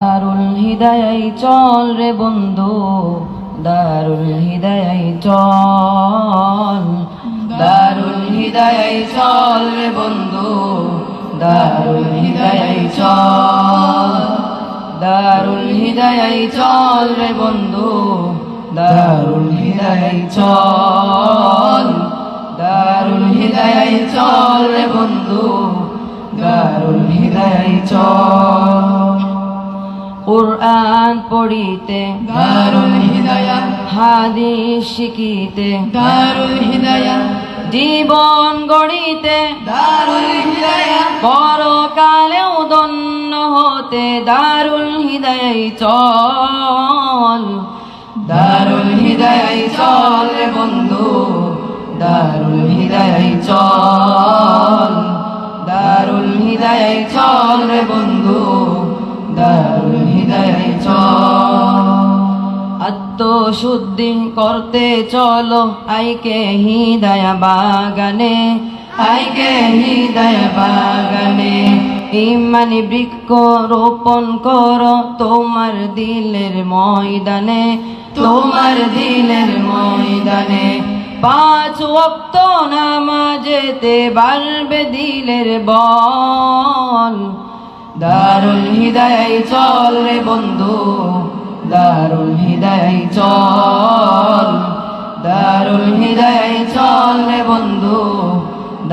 দারুল হিদায়ায় চল রে বন্ধু, দারুল হিদায়ায় চল, দারুল হিদায়ায় চল রে বন্ধু, দারুল হিদায়ায় চল, দারুল হিদায়ায় চল রে বন্ধু, দারুল হিদায়ায় চল, দারুল হিদায়ায় চল রে বন্ধু, দারুল হিদায়ায় চল। কুরআন পড়িতে দারুল হিদায়াত, হাদিস শিখিতে দারুল হিদায়াত, জীবন গড়িতে দারুল হিদায়াত, পরকালেও ধন্য হতে দারুল হিদায়ায় চল, দারুল হিদায়ায় চল রে বন্ধু, দারুল হিদায়ায় চল, দারুল হিদায়ায় চল রে বন্ধু, দারুল হিদায়ায় চল। আত্মশুদ্ধি করতে চলো আইকে হিদায়া বাগানে, আইকে হিদায়া বাগানে, ইমানি বৃক্ষ রোপণ করো তোমার দিলের ময়দানে, তোমার দিলের ময়দানে। 5 ওয়াক্ত নামাজেতে বাড়বে দিলের বল, দারুল হিদায়ায় চল রে বন্ধু, দারুল হিদায়ায় চল, দারুল হিদায়ায় চল রে বন্ধু,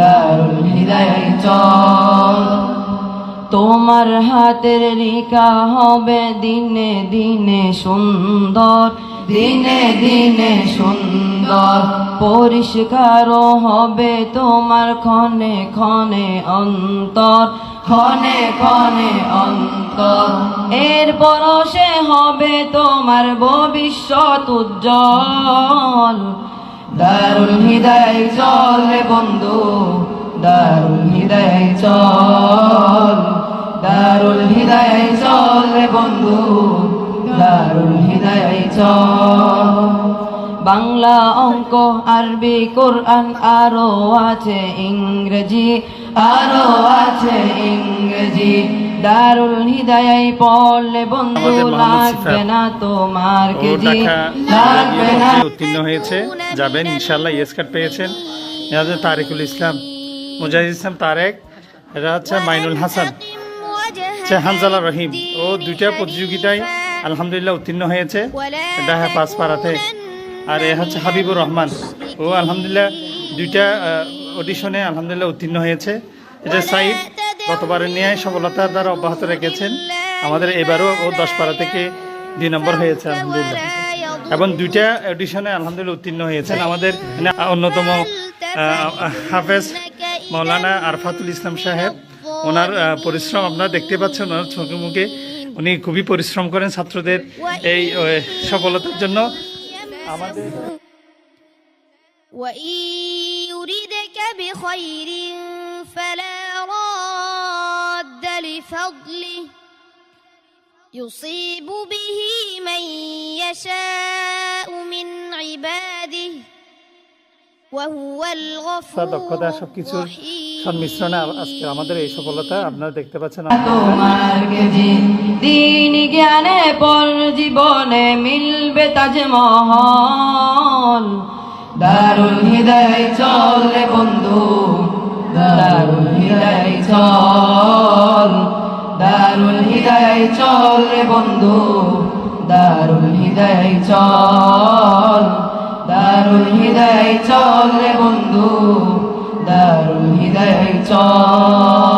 দারুল হিদায়ায় চল। তোমার হাতের লেখা হবে দিনে দিনে সুন্দর, দিনে দিনে সুন্দর, পরিষ্কার হবে তোমার ক্ষণে ক্ষণে অন্তর, ক্ষণে ক্ষণে অন্তর। এর পরশে হবে তোমার ভবিষ্যৎ উজ্জ্বল, দারুল হিদায়ায় চল রে বন্ধু, দারুল হিদায়ায় চল, দারুল হিদায়ায় চল রে বন্ধু, দারুল হিদায়ায় চল। বাংলা, অঙ্ক, আরবি, কোরআন আরো আছে ইংরেজি, আরো আছে ইংরেজি। দারুল হিদায়ায় পড়লে বন্ধু লাগবে না তোমার কেজি, লাগবে না। উত্তীর্ণ হয়েছে, যাবেন ইনশাআল্লাহ। ইয়েস কার্ড পেয়েছেন। এটা হচ্ছে তারেকুল ইসলাম, মুজাহিদ ইসলাম তারেক, এটা হচ্ছে মাইনুল হাসান, হানজালা রহিম। ও 2টা প্রতিযোগিতায় আলহামদুলিল্লাহ উত্তীর্ণ হয়েছে, এটা হ্যাঁ 5 পাড়াতে। আর এ হচ্ছে হাবিবুর রহমান, ও আলহামদুলিল্লাহ 2টা অডিশনে আলহামদুলিল্লাহ উত্তীর্ণ হয়েছে। এটা সাইদ গতবারের নিয়ে সফলতার দ্বারা অব্যাহত রেখেছেন। আমাদের এবারও ও 10 পাড়া থেকে 2 নম্বর হয়েছে আলহামদুলিল্লাহ, এবং 2টা অডিশনে আলহামদুলিল্লাহ উত্তীর্ণ হয়েছেন। আমাদের অন্যতম হাফেজ মৌলানা আরফাতুল ইসলাম সাহেব, ওনার পরিশ্রম আপনারা দেখতে পাচ্ছেন, ওনার চোখে মুখে উনি খুবই পরিশ্রম করেন ছাত্রদের এই সফলতার জন্য। আমাদের وَإِن يُرِدْكَ بِخَيْرٍ فَلَا رَادَّ لِفَضْلِهِ يُصِيبُ بِهِ مَن يَشَاءُ مِنْ عِبَادِهِ وَهُوَ الْغَفُورُ الرَّحِيمُ। সংমিশ্রণে আজকে আমাদের এই সফলতা আপনারা দেখতে পাচ্ছেন। তোমার কেজি দিন জ্ঞানে পর জীবনে মিলবে তাজমহল, দারুল হিদায়ায় চল রে বন্ধু, দারুল হিদায়ায় চল, দারুল হিদায়ায় চল রে বন্ধু, দারুল হিদায়ায় চল, দারুল হিদায়ায় চল রে বন্ধু, দারুল হিদায়ায় চল।